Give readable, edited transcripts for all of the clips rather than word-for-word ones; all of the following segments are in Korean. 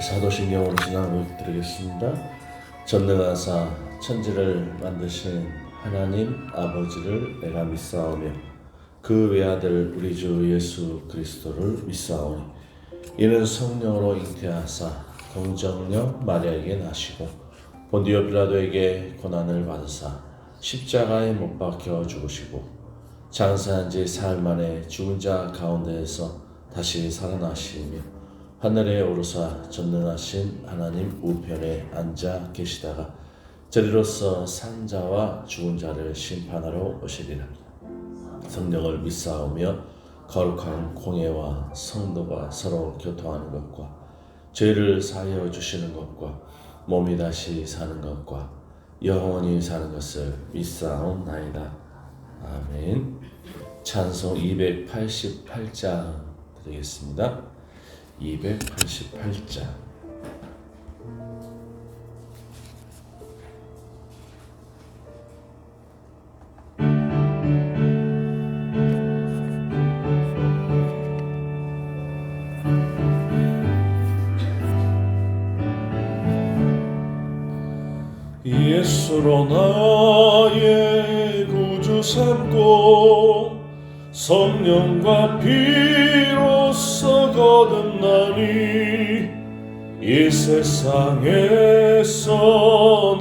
사도신경으로 진행하고 드리겠습니다. 전능하사 천지를 만드신 하나님 아버지를 내가 믿사오며 그 외아들 우리 주 예수 그리스도를 믿사오니 이는 성령으로 잉태하사 동정녀 마리아에게 나시고 본디오 빌라도에게 고난을 받으사 십자가에 못 박혀 죽으시고 장사한 지 사흘 만에 죽은 자 가운데에서 다시 살아나시며 하늘에 오르사 전능하신 하나님 우편에 앉아 계시다가 저리로서 산 자와 죽은 자를 심판하러 오시리라. 성령을 믿사오며 거룩한 공예와 성도가 서로 교통하는 것과 죄를 사하여 주시는 것과 몸이 다시 사는 것과 영원히 사는 것을 믿사옵나이다. 아멘. 찬송 288장 드리겠습니다. 288장. 예수로 나의 구주 삼고 성령과 피로써 거듭나니 이 세상에서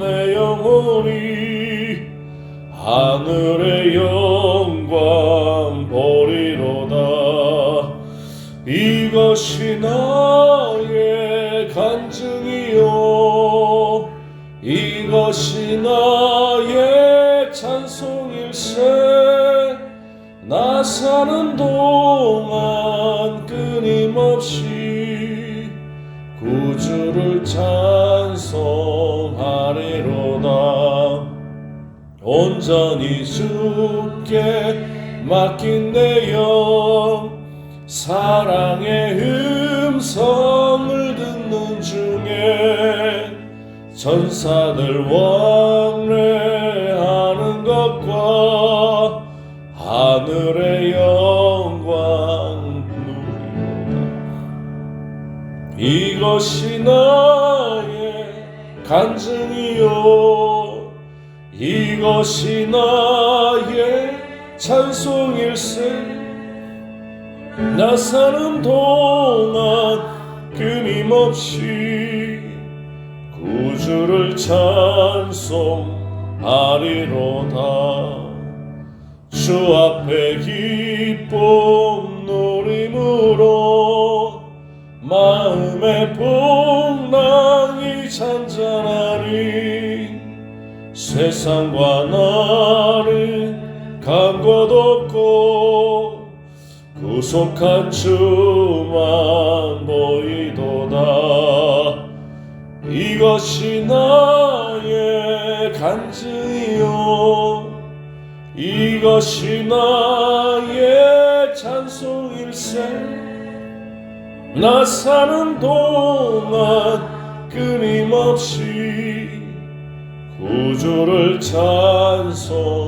내 영혼이 하늘의 영광 보리로다. 이것이 나의 간증이요 이것이 나의 찬송일세. 나 사는 동안 끊임없이 구주를 찬송하리로다. 온전히 주께 맡긴 내 영 사랑의 음성을 듣는 중에 전사들 왕래하는 것과 하늘의 영광 누리로다. 이것이 나의 간증이요 이것이 나의 찬송일세. 나 사는 동안 끊임없이 구주를 찬송하리로다. 주 앞에 기쁨 누림으로 마음의 풍랑이 잔잔하니 세상과 나를 간 것 없고 구속한 주만 보이도다. 이것이 나의 간증이요 이것이 나의 찬송일세. 나 사는 동안 끊임없이 구주를 찬송하리로다.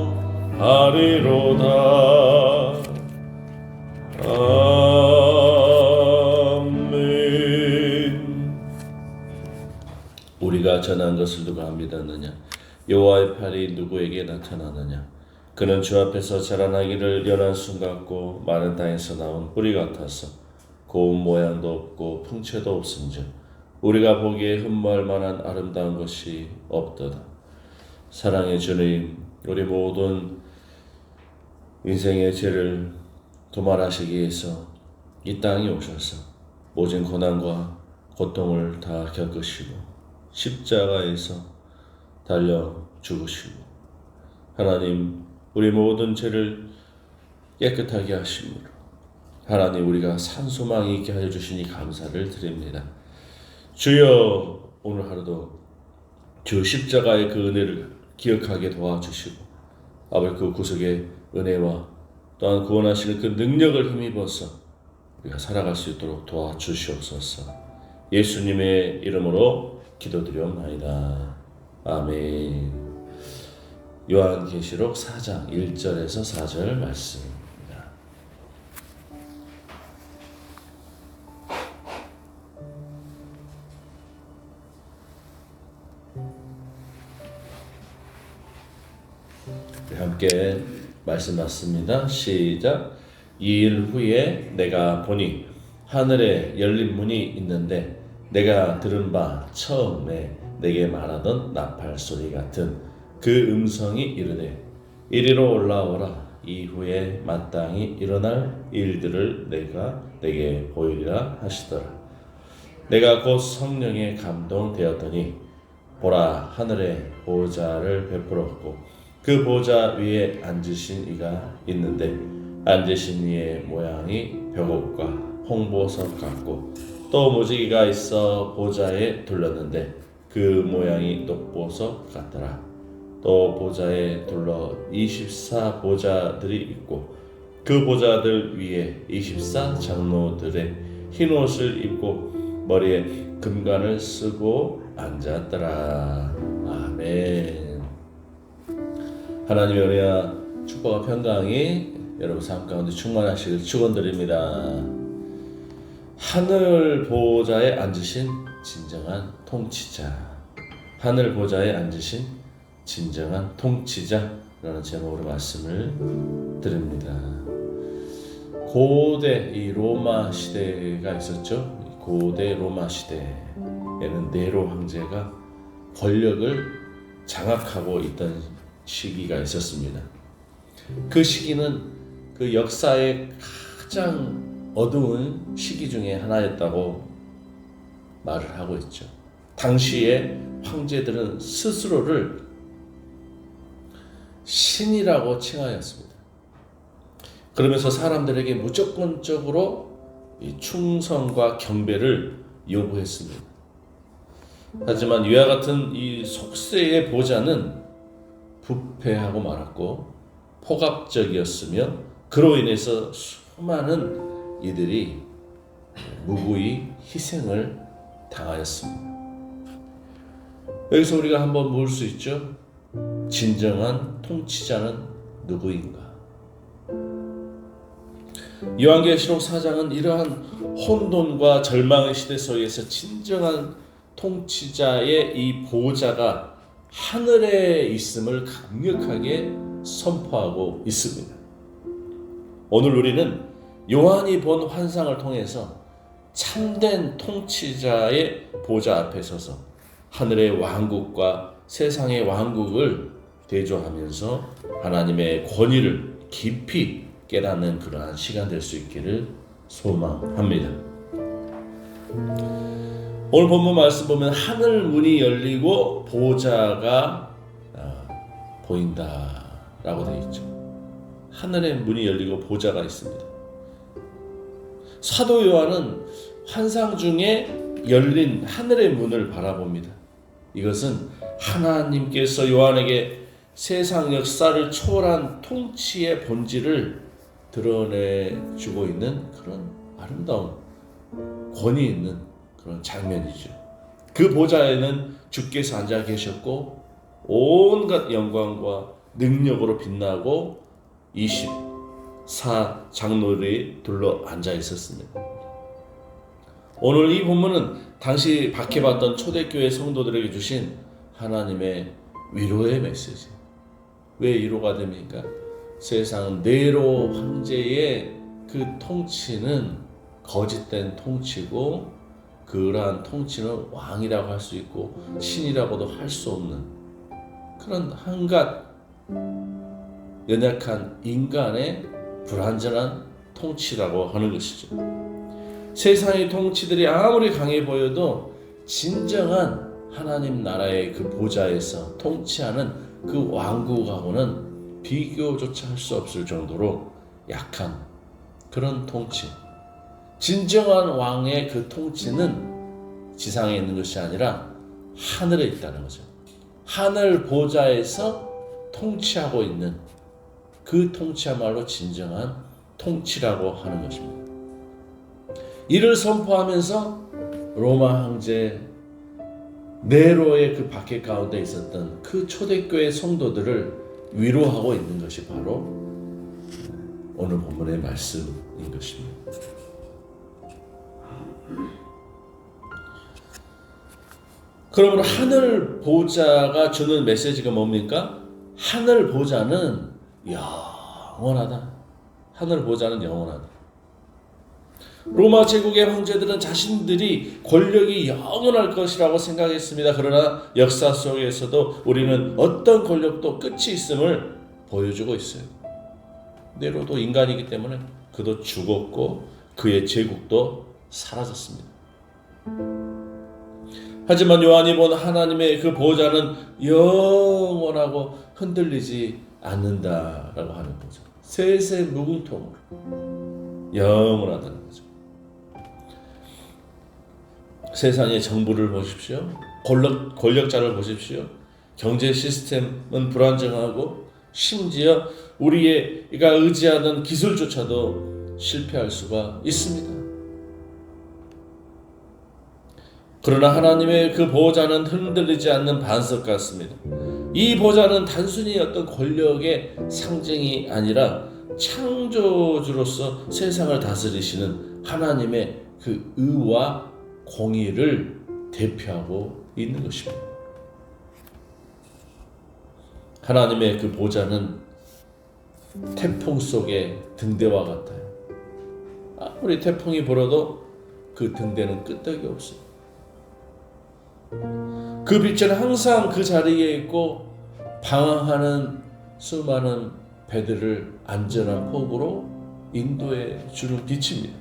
아멘. 우리가 전한 것을 누가 믿었느냐? 여호와의 팔이 누구에게 나타나느냐? 그는 주 앞에서 자라나기를 연한 순 같고 마른 땅에서 나온 뿌리 같아서 고운 모양도 없고 풍채도 없은즉 우리가 보기에 흠모할 만한 아름다운 것이 없도다. 사랑의 주님, 우리 모든 인생의 죄를 도말하시기 위해서 이 땅에 오셔서 모진 고난과 고통을 다 겪으시고 십자가에서 달려 죽으시고 하나님 우리 모든 죄를 깨끗하게 하심으로 하나님 우리가 산소망이 있게 하여 주시니 감사를 드립니다. 주여, 오늘 하루도 주 십자가의 그 은혜를 기억하게 도와주시고 아버지 그 구속의 은혜와 또한 구원하시는 그 능력을 힘입어서 우리가 살아갈 수 있도록 도와주시옵소서. 예수님의 이름으로 기도드리옵나이다. 아멘. 요한계시록 4장 1절에서 4절 말씀입니다. 함께 말씀 받습니다. 시작. 2일 후에 내가 보니 하늘에 열린 문이 있는데 내가 들은 바 처음에 내게 말하던 나팔 소리 같은 그 음성이 이르되 이리로 올라오라. 이후에 마땅히 일어날 일들을 내가 내게 보이리라 하시더라. 내가 곧 성령에 감동되었더니 보라, 하늘에 보좌를 베풀었고 그 보좌 위에 앉으신 이가 있는데 앉으신 이의 모양이 벽옥과 홍보석 같고 또 무지개가 있어 보좌에 둘렀는데 그 모양이 녹보석 같더라. 또 보좌에 둘러 24 보좌들이 있고 그 보좌들 위에 24 장로들의 흰 옷을 입고 머리에 금관을 쓰고 앉았더라. 아멘. 하나님의 은혜와 축복과 평강이 여러분 삶 가운데 충만하시길 축원드립니다. 하늘 보좌에 앉으신 진정한 통치자, 하늘 보좌에 앉으신 진정한 통치자라는 제목으로 말씀을 드립니다. 고대 이 로마 시대가 있었죠. 고대 로마 시대에는 네로 황제가 권력을 장악하고 있던 시기가 있었습니다. 그 시기는 그 역사의 가장 어두운 시기 중에 하나였다고 말을 하고 있죠. 당시에 황제들은 스스로를 신이라고 칭하였습니다. 그러면서 사람들에게 무조건적으로 이 충성과 경배를 요구했습니다. 하지만 이와 같은 이 속세의 보좌는 부패하고 말았고 포갑적이었으며 그로 인해서 수많은 이들이 무고히 희생을 당하였습니다. 여기서 우리가 한번 물 수 있죠. 진정한 통치자는 누구인가? 요한계시록 4장은 이러한 혼돈과 절망의 시대 속에서 진정한 통치자의 이 보좌가 하늘에 있음을 강력하게 선포하고 있습니다. 오늘 우리는 요한이 본 환상을 통해서 참된 통치자의 보좌 앞에 서서 하늘의 왕국과 세상의 왕국을 대조하면서 하나님의 권위를 깊이 깨닫는 그러한 시간 될 수 있기를 소망합니다. 오늘 본문 말씀 보면 하늘 문이 열리고 보좌가 보인다라고 되어 있죠. 하늘의 문이 열리고 보좌가 있습니다. 사도 요한은 환상 중에 열린 하늘의 문을 바라봅니다. 이것은 하나님께서 요한에게 세상 역사를 초월한 통치의 본질을 드러내주고 있는 그런 아름다운 권위 있는 그런 장면이죠. 그 보좌에는 주께서 앉아 계셨고 온갖 영광과 능력으로 빛나고 24 장로들이 둘러 앉아 있었습니다. 오늘 이 본문은 당시 박해받던 초대교회 성도들에게 주신 하나님의 위로의 메시지. 왜 위로가 됩니까? 세상 네로 황제의 그 통치는 거짓된 통치고 그러한 통치는 왕이라고 할 수 있고 신이라고도 할 수 없는 그런 한갓 연약한 인간의 불완전한 통치라고 하는 것이죠. 세상의 통치들이 아무리 강해 보여도 진정한 하나님 나라의 그 보좌에서 통치하는 그 왕국하고는 비교조차 할 수 없을 정도로 약한 그런 통치. 진정한 왕의 그 통치는 지상에 있는 것이 아니라 하늘에 있다는 거죠. 하늘 보좌에서 통치하고 있는 그 통치야말로 진정한 통치라고 하는 것입니다. 이를 선포하면서 로마 황제 네로의 그 박해 가운데 있었던 그 초대교회 성도들을 위로하고 있는 것이 바로 오늘 본문의 말씀인 것입니다. 그러면 하늘 보좌가 주는 메시지가 뭡니까? 하늘 보좌는 영원하다. 하늘 보좌는 영원하다. 로마 제국의 황제들은 자신들이 권력이 영원할 것이라고 생각했습니다. 그러나 역사 속에서도 우리는 어떤 권력도 끝이 있음을 보여주고 있어요. 네로도 인간이기 때문에 그도 죽었고 그의 제국도 사라졌습니다. 하지만 요한이 본 하나님의 그 보좌는 영원하고 흔들리지 않는다라고 하는 거죠. 세세 무궁통으로 영원하다는 거죠. 세상의 정부를 보십시오. 권력자를 보십시오. 경제 시스템은 불안정하고 심지어 우리가 의지하는 기술조차도 실패할 수가 있습니다. 그러나 하나님의 그 보좌는 흔들리지 않는 반석 같습니다. 이 보좌는 단순히 어떤 권력의 상징이 아니라 창조주로서 세상을 다스리시는 하나님의 그 의와 공의를 대표하고 있는 것입니다. 하나님의 그 보좌는 태풍 속의 등대와 같아요. 아무리 태풍이 불어도 그 등대는 끄떡이 없어요. 그 빛은 항상 그 자리에 있고 방황하는 수많은 배들을 안전한 폭으로 인도해 주는 빛입니다.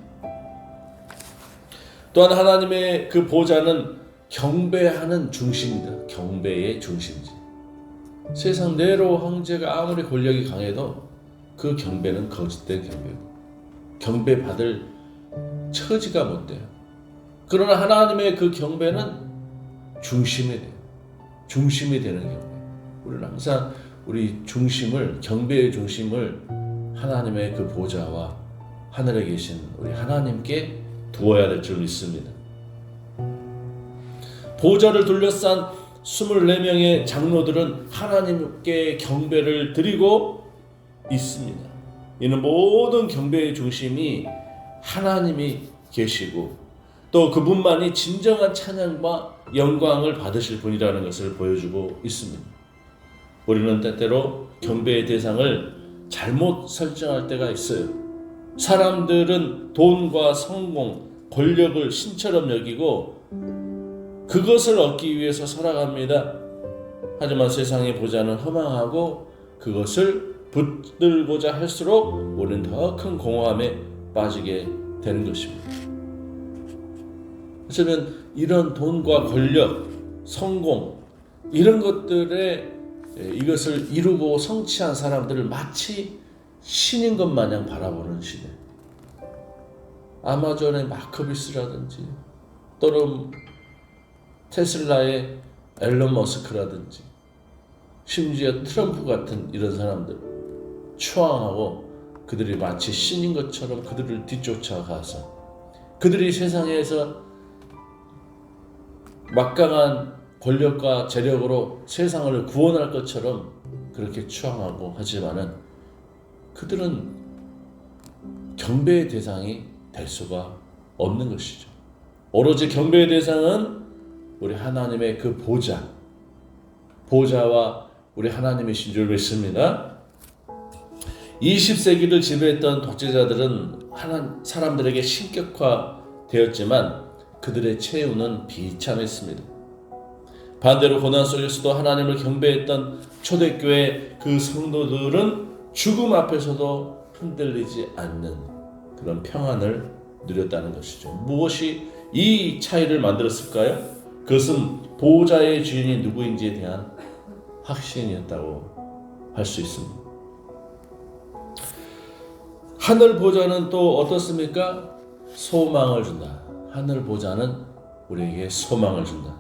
또한 하나님의 그 보좌는 경배하는 중심이다. 경배의 중심지. 세상 네로 황제가 아무리 권력이 강해도 그 경배는 거짓된 경배고 경배받을 처지가 못 돼요. 그러나 하나님의 그 경배는 중심이 돼요. 중심이 되는 경배. 우리는 항상 우리 중심을, 경배의 중심을 하나님의 그 보좌와 하늘에 계신 우리 하나님께 두어야 될 줄 믿습니다. 보좌를 둘러싼 24명의 장로들은 하나님께 경배를 드리고 있습니다. 이는 모든 경배의 중심이 하나님이 계시고 또 그분만이 진정한 찬양과 영광을 받으실 분이라는 것을 보여주고 있습니다. 우리는 때때로 경배의 대상을 잘못 설정할 때가 있어요. 사람들은 돈과 성공, 권력을 신처럼 여기고 그것을 얻기 위해서 살아갑니다. 하지만 세상의 보좌는 허망하고 그것을 붙들고자 할수록 우리는 더 큰 공허함에 빠지게 되는 것입니다. 어쩌면 이런 돈과 권력, 성공 이런 것들에 이것을 이루고 성취한 사람들을 마치 신인 것 마냥 바라보는 시대. 아마존의 마크비스라든지 또는 테슬라의 앨런 머스크라든지 심지어 트럼프 같은 이런 사람들 추앙하고 그들이 마치 신인 것처럼 그들을 뒤쫓아가서 그들이 세상에서 막강한 권력과 재력으로 세상을 구원할 것처럼 그렇게 추앙하고 하지만은 그들은 경배의 대상이 될 수가 없는 것이죠. 오로지 경배의 대상은 우리 하나님의 그 보좌와 우리 하나님이신 줄 믿습니다. 20세기를 지배했던 독재자들은 사람들에게 신격화되었지만 그들의 최후는 비참했습니다. 반대로 고난 속에서도 하나님을 경배했던 초대교회 그 성도들은 죽음 앞에서도 흔들리지 않는 그런 평안을 누렸다는 것이죠. 무엇이 이 차이를 만들었을까요? 그것은 보좌의 주인이 누구인지에 대한 확신이었다고 할 수 있습니다. 하늘 보좌는 또 어떻습니까? 소망을 준다. 하늘 보좌는 우리에게 소망을 준다.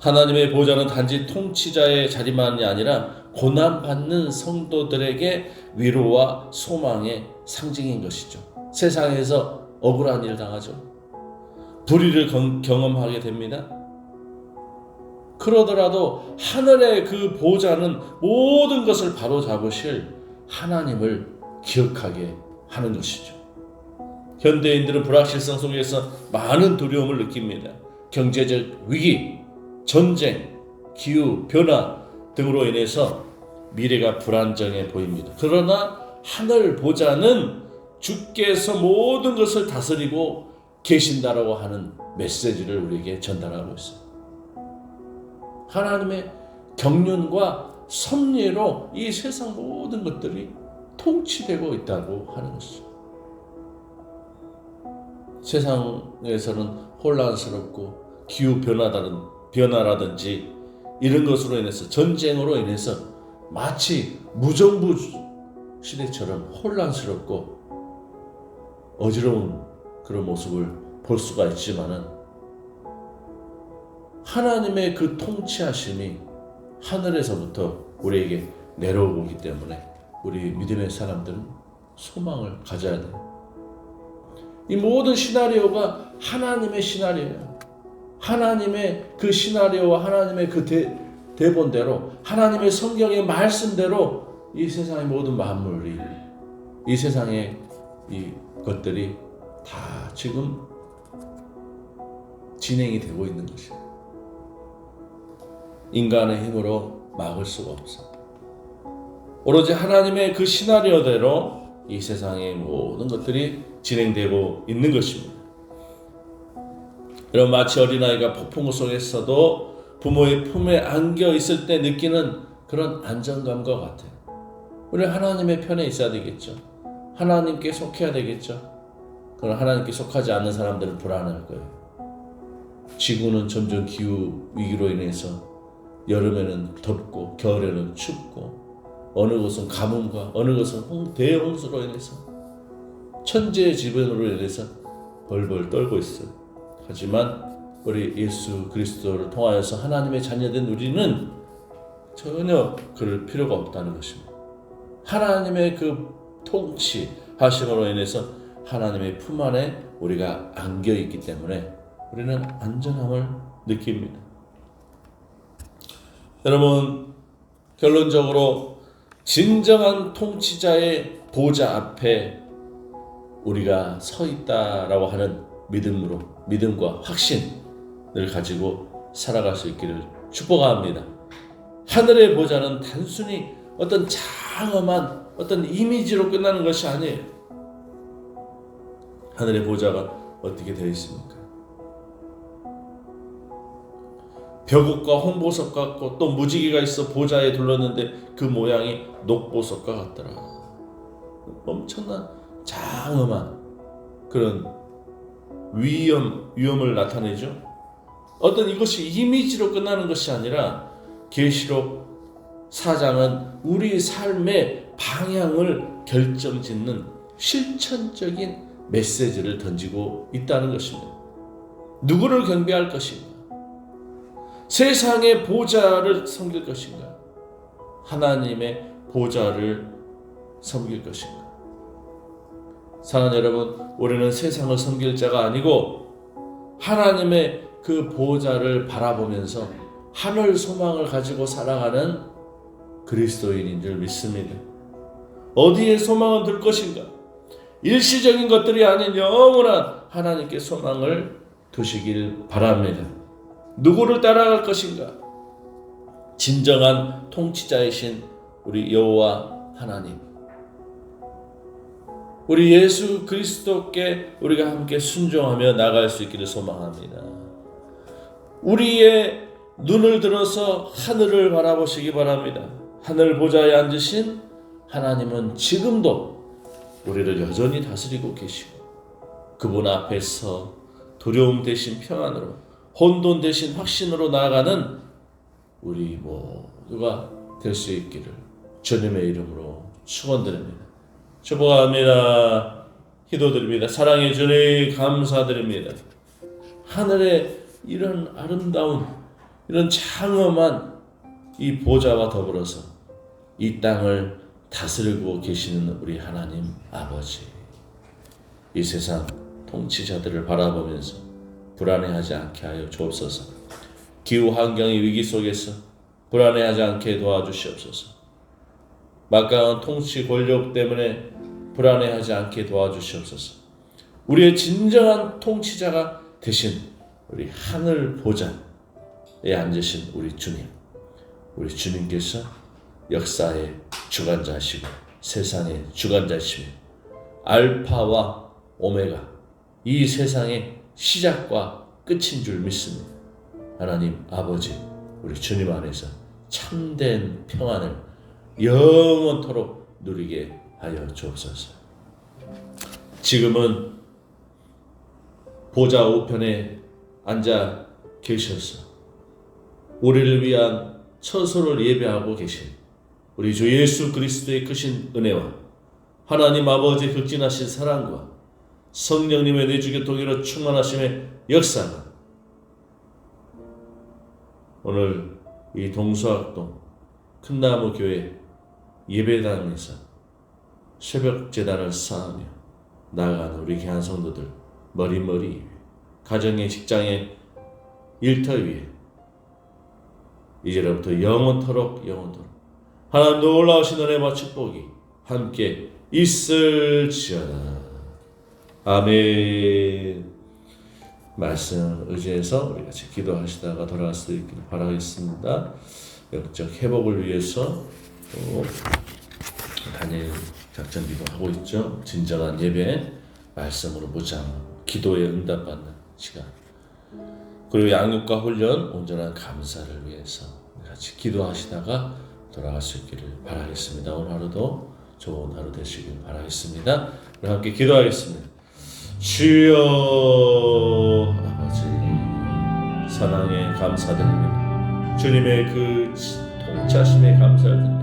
하나님의 보좌는 단지 통치자의 자리만이 아니라 고난받는 성도들에게 위로와 소망의 상징인 것이죠. 세상에서 억울한 일 당하죠. 불의를 경험하게 됩니다. 그러더라도 하늘의 그 보좌는 모든 것을 바로잡으실 하나님을 기억하게 하는 것이죠. 현대인들은 불확실성 속에서 많은 두려움을 느낍니다. 경제적 위기, 전쟁, 기후 변화 등으로 인해서 미래가 불안정해 보입니다. 그러나 하늘 보좌는 주께서 모든 것을 다스리고 계신다라고 하는 메시지를 우리에게 전달하고 있어요. 하나님의 경륜과 섭리로 이 세상 모든 것들이 통치되고 있다고 하는 것이죠. 세상에서는 혼란스럽고 기후 변화라든지 이런 것으로 인해서, 전쟁으로 인해서 마치 무정부 시대처럼 혼란스럽고 어지러운 그런 모습을 볼 수가 있지만은, 하나님의 그 통치하심이 하늘에서부터 우리에게 내려오고 있기 때문에 우리 믿음의 사람들은 소망을 가져야 돼요. 이 모든 시나리오가 하나님의 시나리오예요. 하나님의 그 시나리오와 하나님의 그 대본대로, 하나님의 성경의 말씀대로 이 세상의 모든 만물이, 이 세상의 이 것들이 다 지금 진행이 되고 있는 것이에요. 인간의 힘으로 막을 수가 없어. 오로지 하나님의 그 시나리오대로 이 세상의 모든 것들이 진행되고 있는 것입니다. 여러분, 마치 어린아이가 폭풍우 속에서도 부모의 품에 안겨 있을 때 느끼는 그런 안정감과 같아요. 우리는 하나님의 편에 있어야 되겠죠. 하나님께 속해야 되겠죠. 그럼 하나님께 속하지 않는 사람들은 불안할 거예요. 지구는 점점 기후 위기로 인해서 여름에는 덥고 겨울에는 춥고, 어느 곳은 가뭄과 어느 곳은 대홍수로 인해서 천재지변으로 인해서 벌벌 떨고 있어요. 하지만 우리 예수 그리스도를 통하여서 하나님의 자녀된 우리는 전혀 그럴 필요가 없다는 것입니다. 하나님의 그 통치하심으로 인해서 하나님의 품 안에 우리가 안겨 있기 때문에 우리는 안전함을 느낍니다. 여러분, 결론적으로 진정한 통치자의 보좌 앞에 우리가 서 있다라고 하는 믿음과 확신을 가지고 살아갈 수 있기를 축복합니다. 하늘의 보좌는 단순히 어떤 장엄한 어떤 이미지로 끝나는 것이 아니에요. 하늘의 보좌가 어떻게 되어 있습니까? 벽옥과 홍보석 같고 또 무지개가 있어 보좌에 둘렀는데 그 모양이 녹보석과 같더라. 엄청난 장엄한 그런 위엄을 나타내죠. 어떤 이것이 이미지로 끝나는 것이 아니라 계시록 4장은 우리 삶의 방향을 결정짓는 실천적인 메시지를 던지고 있다는 것입니다. 누구를 경배할 것인가? 세상의 보좌를 섬길 것인가? 하나님의 보좌를 섬길 것인가? 사랑하는 여러분, 우리는 세상을 섬길 자가 아니고 하나님의 그 보좌를 바라보면서 하늘 소망을 가지고 살아가는 그리스도인인 줄 믿습니다. 어디에 소망을 둘 것인가? 일시적인 것들이 아닌 영원한 하나님께 소망을 두시길 바랍니다. 누구를 따라갈 것인가? 진정한 통치자이신 우리 여호와 하나님, 우리 예수 그리스도께 우리가 함께 순종하며 나갈 수 있기를 소망합니다. 우리의 눈을 들어서 하늘을 바라보시기 바랍니다. 하늘 보좌에 앉으신 하나님은 지금도 우리를 여전히 다스리고 계시고, 그분 앞에서 두려움 대신 평안으로, 혼돈 대신 확신으로 나아가는 우리 모두가 될 수 있기를 주님의 이름으로 축원드립니다. 축복합니다. 기도드립니다. 사랑해 주님 감사드립니다. 하늘에 이런 아름다운, 이런 장엄한 이 보좌와 더불어서 이 땅을 다스리고 계시는 우리 하나님 아버지, 이 세상 통치자들을 바라보면서 불안해하지 않게 하여 주옵소서. 기후 환경의 위기 속에서 불안해하지 않게 도와주시옵소서. 막강한 통치 권력 때문에 불안해하지 않게 도와주시옵소서. 우리의 진정한 통치자가 되신 우리 하늘 보좌에 앉으신 우리 주님, 우리 주님께서 역사의 주관자시고 세상의 주관자시며 알파와 오메가, 이 세상의 시작과 끝인 줄 믿습니다. 하나님 아버지, 우리 주님 안에서 참된 평안을 영원토록 누리게 하여 주옵소서. 지금은 보좌 우편에 앉아 계셔서 우리를 위한 처소를 예배하고 계신 우리 주 예수 그리스도의 크신 은혜와 하나님 아버지의 극진하신 사랑과 성령님의 내주교 통일로 충만하심의 역사가 오늘 이 동서학동 큰나무 교회 예배당에서 새벽 제단을 쌓으며 나아가는 우리 귀한 성도들 머리머리 위에, 가정의 직장의 일터 위에 이제로부터 영원토록 하나님 놀라우신 은혜와 축복이 함께 있을지어다. 아멘. 말씀 의지해서 우리 같이 기도하시다가 돌아갈 수 있기를 바라겠습니다. 영적 회복을 위해서 또 다니엘 작전기도 하고 있죠. 진정한 예배, 말씀으로 무장하고 기도에 응답받는 시간, 그리고 양육과 훈련, 온전한 감사를 위해서 같이 기도하시다가 돌아갈 수 있기를 바라겠습니다. 오늘 하루도 좋은 하루 되시길 바라겠습니다. 우리 함께 기도하겠습니다. 주여 아버지, 사랑에 감사드립니다. 주님의 그 통치하심에 감사드립니다.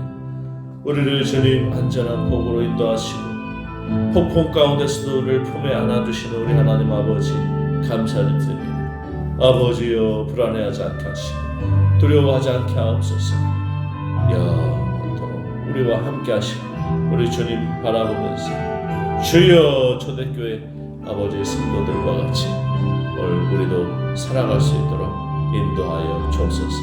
우리를 주님 안전한 복으로 인도하시고 폭풍 가운데서도 우리를 품에 안아주시는 우리 하나님 아버지 감사를 드립니다. 아버지여, 불안해하지 않게 하시고 두려워하지 않게 하옵소서. 영원토록 우리와 함께 하시고 우리 주님 바라보면서 주여 초대교회 아버지의 성도들과 같이 오늘 우리도 살아갈 수 있도록 인도하여 주옵소서.